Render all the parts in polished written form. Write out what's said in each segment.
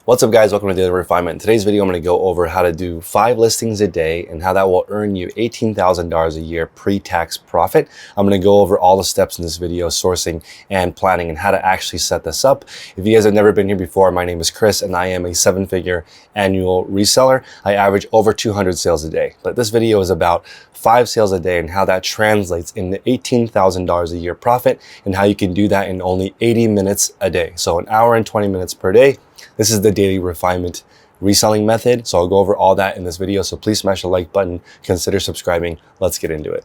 What's up guys, welcome to Daily Refinement. In today's video I'm going to go over how to do 5 listings a day and how that will earn you $18,000 a year pre-tax profit. I'm going to go over all the steps in this video, sourcing and planning, and how to actually set this up. If you guys have never been here before, my name is Chris and I am a 7-figure annual reseller. I average over 200 sales a day. But this video is about 5 sales a day and how that translates into $18,000 a year profit and how you can do that in only 80 minutes a day. So an hour and 20 minutes per day. This is the Daily Refinement reselling method. So I'll go over all that in this video. So please smash the like button, consider subscribing. Let's get into it.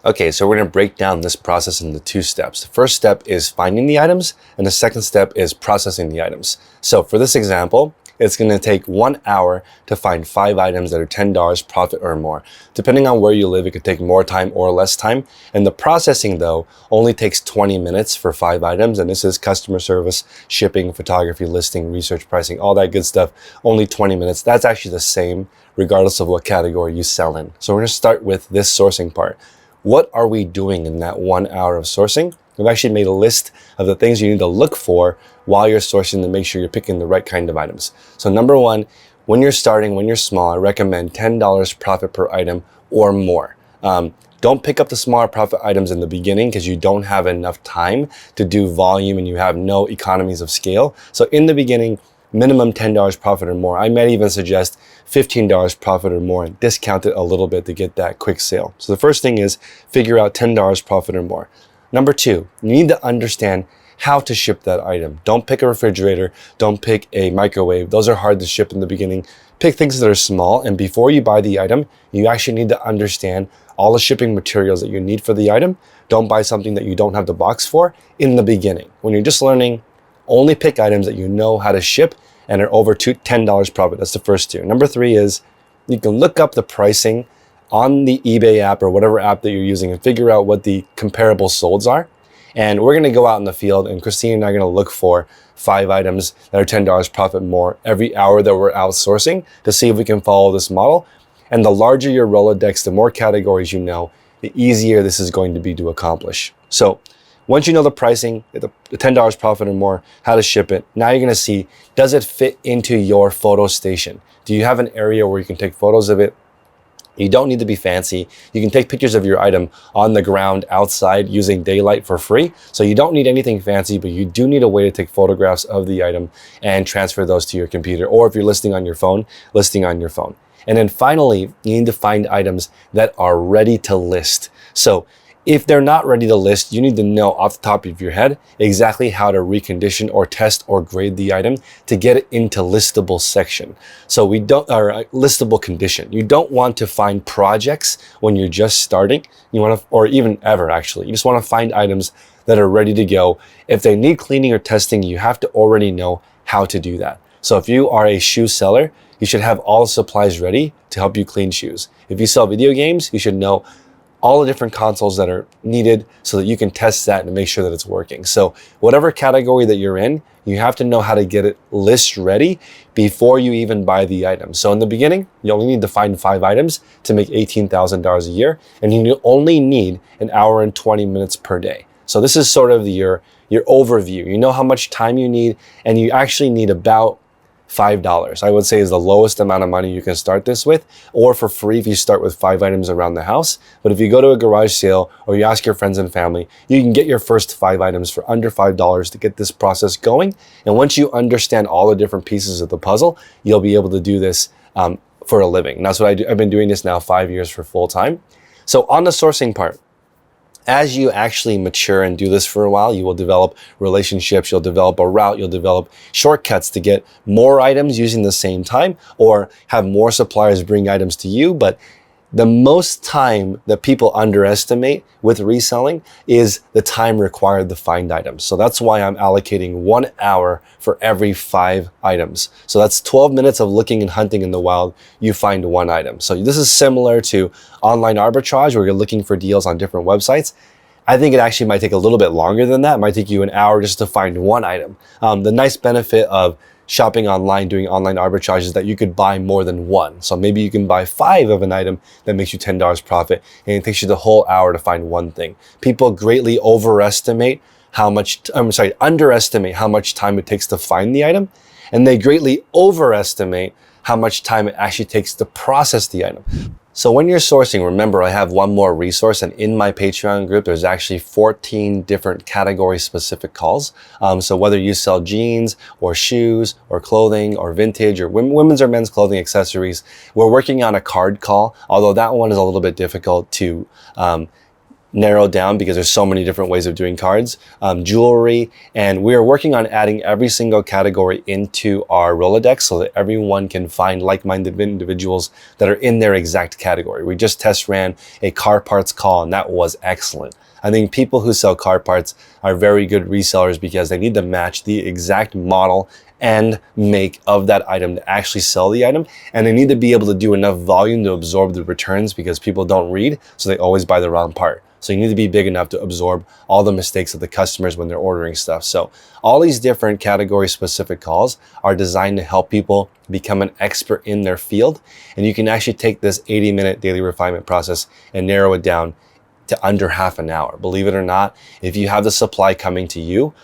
Okay, so we're gonna break down this process into 2 steps. The first step is finding the items, and the second step is processing the items. So for this example, it's gonna take 1 hour to find 5 items that are $10 profit or more. Depending on where you live, it could take more time or less time. And the processing though, only takes 20 minutes for 5 items. And this is customer service, shipping, photography, listing, research, pricing, all that good stuff. Only 20 minutes. That's actually the same regardless of what category you sell in. So we're gonna start with this sourcing part. What are we doing in that 1 hour of sourcing? We've actually made a list of the things you need to look for while you're sourcing to make sure you're picking the right kind of items. So number 1, when you're starting, when you're small, I recommend $10 profit per item or more. Don't pick up the smaller profit items in the beginning because you don't have enough time to do volume and you have no economies of scale. So in the beginning, minimum $10 profit or more. I might even suggest $15 profit or more and discount it a little bit to get that quick sale. So the first thing is figure out $10 profit or more. Number 2, you need to understand how to ship that item. Don't pick a refrigerator, don't pick a microwave. Those are hard to ship in the beginning. Pick things that are small, and before you buy the item, you actually need to understand all the shipping materials that you need for the item. Don't buy something that you don't have the box for in the beginning. When you're just learning, only pick items that you know how to ship and are over $10 profit. That's the first 2. Number 3 is you can look up the pricing on the eBay app or whatever app that you're using and figure out what the comparable solds are. And we're gonna go out in the field and Christine and I are gonna look for 5 items that are $10 profit more every hour that we're outsourcing to see if we can follow this model. And the larger your Rolodex, the more categories you know, the easier this is going to be to accomplish. So once you know the pricing, the $10 profit or more, how to ship it, now you're gonna see, does it fit into your photo station? Do you have an area where you can take photos of it? You don't need to be fancy. You can take pictures of your item on the ground outside using daylight for free. So you don't need anything fancy, but you do need a way to take photographs of the item and transfer those to your computer. Or if you're listing on your phone, listing on your phone. And then finally, you need to find items that are ready to list. So if they're not ready to list, you need to know off the top of your head exactly how to recondition or test or grade the item to get it into listable section. So listable condition. You don't want to find projects when you're just starting. You want to, or even ever actually. You just want to find items that are ready to go. If they need cleaning or testing, you have to already know how to do that. So if you are a shoe seller, you should have all the supplies ready to help you clean shoes. If you sell video games, you should know all the different consoles that are needed so that you can test that and make sure that it's working. So whatever category that you're in, you have to know how to get it list ready before you even buy the item. So in the beginning, you only need to find 5 items to make $18,000 a year, and you only need an hour and 20 minutes per day. So this is sort of your overview. You know how much time you need, and you actually need about $5, I would say, is the lowest amount of money you can start this with, or for free if you start with 5 items around the house. But if you go to a garage sale or you ask your friends and family, you can get your first 5 items for under $5 to get this process going. And once you understand all the different pieces of the puzzle, you'll be able to do this for a living. And that's what I do. I've been doing this now 5 years for full time. So on the sourcing part, as you actually mature and do this for a while, you will develop relationships, you'll develop a route, you'll develop shortcuts to get more items using the same time or have more suppliers bring items to you. But the most time that people underestimate with reselling is the time required to find items. So that's why I'm allocating 1 hour for every 5 items. So that's 12 minutes of looking and hunting in the wild, you find 1 item. So this is similar to online arbitrage where you're looking for deals on different websites. I think it actually might take a little bit longer than that. It might take you an hour just to find 1 item. The nice benefit of shopping online, doing online arbitrages, that you could buy more than one. So maybe you can buy 5 of an item that makes you $10 profit, and it takes you the whole hour to find one thing. People greatly underestimate how much time it takes to find the item, and they greatly overestimate how much time it actually takes to process the item. So when you're sourcing, remember, I have one more resource, and in my Patreon group, there's actually 14 different category specific calls. So whether you sell jeans or shoes or clothing or vintage or women's or men's clothing accessories, we're working on a card call, although that one is a little bit difficult to narrow down because there's so many different ways of doing cards, jewelry, and we are working on adding every single category into our Rolodex so that everyone can find like-minded individuals that are in their exact category. We just test ran a car parts call, and that was excellent. I think people who sell car parts are very good resellers because they need to match the exact model and make of that item to actually sell the item, and they need to be able to do enough volume to absorb the returns because people don't read, so they always buy the wrong part. So you need to be big enough to absorb all the mistakes of the customers when they're ordering stuff. So all these different category specific calls are designed to help people become an expert in their field, and you can actually take this 80-minute daily refinement process and narrow it down to under half an hour. Believe it or not, if you have the supply coming to you,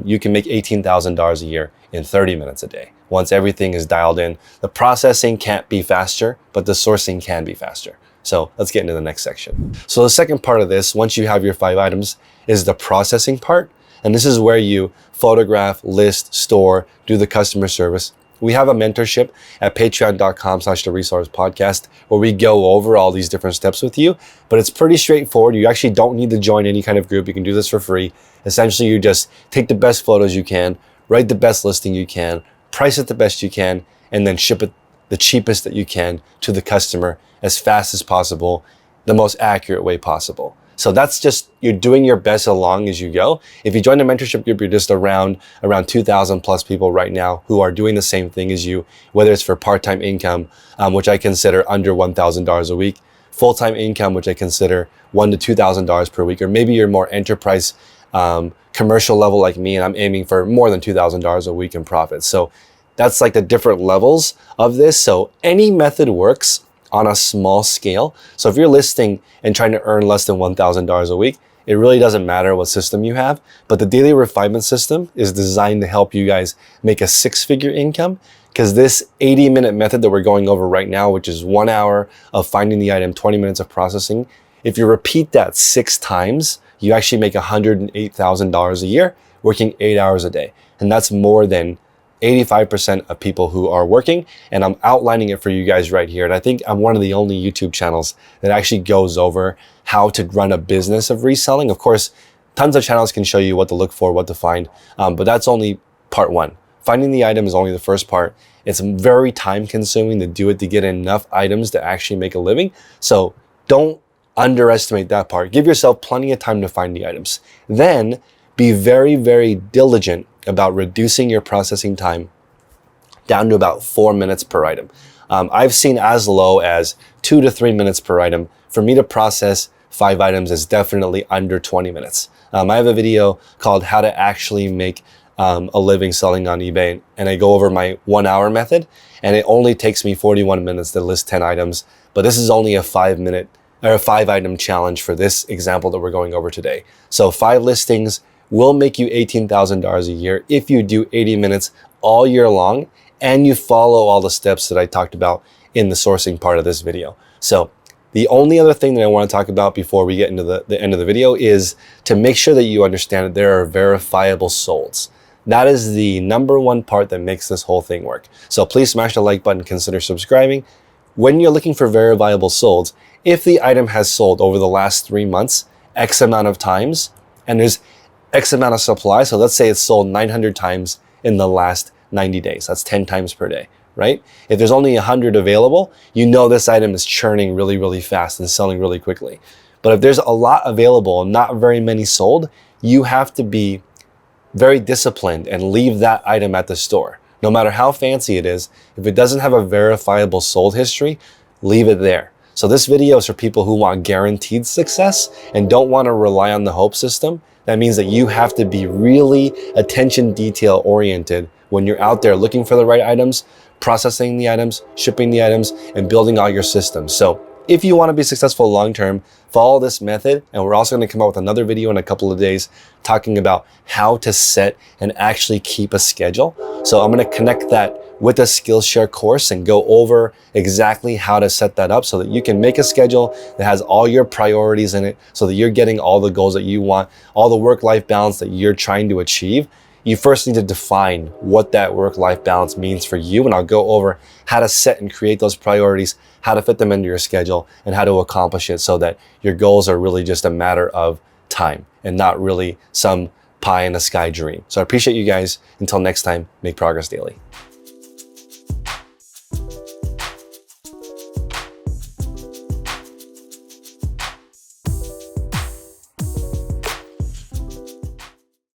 you can make $18,000 a year in 30 minutes a day. Once everything is dialed in, the processing can't be faster, but the sourcing can be faster. So let's get into the next section. So the second part of this, once you have your 5 items, is the processing part. And this is where you photograph, list, store, do the customer service. We have a mentorship at patreon.com/theresourcepodcast where we go over all these different steps with you, but it's pretty straightforward. You actually don't need to join any kind of group. You can do this for free. Essentially, you just take the best photos you can, write the best listing you can, price it the best you can, and then ship it the cheapest that you can to the customer as fast as possible, the most accurate way possible. So that's just, you're doing your best along as you go. If you join the mentorship group, you're just around 2,000 plus people right now who are doing the same thing as you, whether it's for part-time income, which I consider under $1,000 a week, full-time income, which I consider $1,000 to $2,000 per week, or maybe you're more enterprise commercial level like me, and I'm aiming for more than $2,000 a week in profits. So that's like the different levels of this. So any method works on a small scale. So if you're listing and trying to earn less than $1,000 a week, it really doesn't matter what system you have, but the daily refinement system is designed to help you guys make a 6-figure income, because this 80-minute method that we're going over right now, which is 1 hour of finding the item, 20 minutes of processing, if you repeat that 6 times, you actually make $108,000 a year working 8 hours a day. And that's more than 85% of people who are working, and I'm outlining it for you guys right here. And I think I'm one of the only YouTube channels that actually goes over how to run a business of reselling. Of course, tons of channels can show you what to look for, what to find, but that's only part 1. Finding the item is only the first part. It's very time consuming to do it to get enough items to actually make a living. So don't underestimate that part. Give yourself plenty of time to find the items. Then be very, very diligent about reducing your processing time down to about 4 minutes per item. I've seen as low as 2 to 3 minutes per item. For me to process 5 items is definitely under 20 minutes. I have a video called How to Actually Make a Living Selling on eBay, and I go over my 1 hour method, and it only takes me 41 minutes to list 10 items, but this is only a 5 item challenge for this example that we're going over today. So 5 listings will make you $18,000 a year if you do 80 minutes all year long and you follow all the steps that I talked about in the sourcing part of this video. So the only other thing that I want to talk about before we get into the end of the video is to make sure that you understand that there are verifiable solds. That is the number 1 part that makes this whole thing work. So please smash the like button, consider subscribing. When you're looking for verifiable solds, if the item has sold over the last 3 months, X amount of times, and there's X amount of supply, so let's say it's sold 900 times in the last 90 days. That's 10 times per day, right? If there's only 100 available, you know this item is churning really, really fast and selling really quickly. But if there's a lot available and not very many sold, you have to be very disciplined and leave that item at the store. No matter how fancy it is, if it doesn't have a verifiable sold history, leave it there. So this video is for people who want guaranteed success and don't want to rely on the hope system. That means that you have to be really attention detail oriented when you're out there looking for the right items, processing the items, shipping the items, and building out your systems. So if you want to be successful long-term, follow this method. And we're also going to come out with another video in a couple of days talking about how to set and actually keep a schedule. So I'm going to connect that with a Skillshare course and go over exactly how to set that up so that you can make a schedule that has all your priorities in it, so that you're getting all the goals that you want, all the work-life balance that you're trying to achieve. You first need to define what that work-life balance means for you, and I'll go over how to set and create those priorities, how to fit them into your schedule, and how to accomplish it so that your goals are really just a matter of time and not really some pie in the sky dream. So I appreciate you guys. Until next time, make progress daily.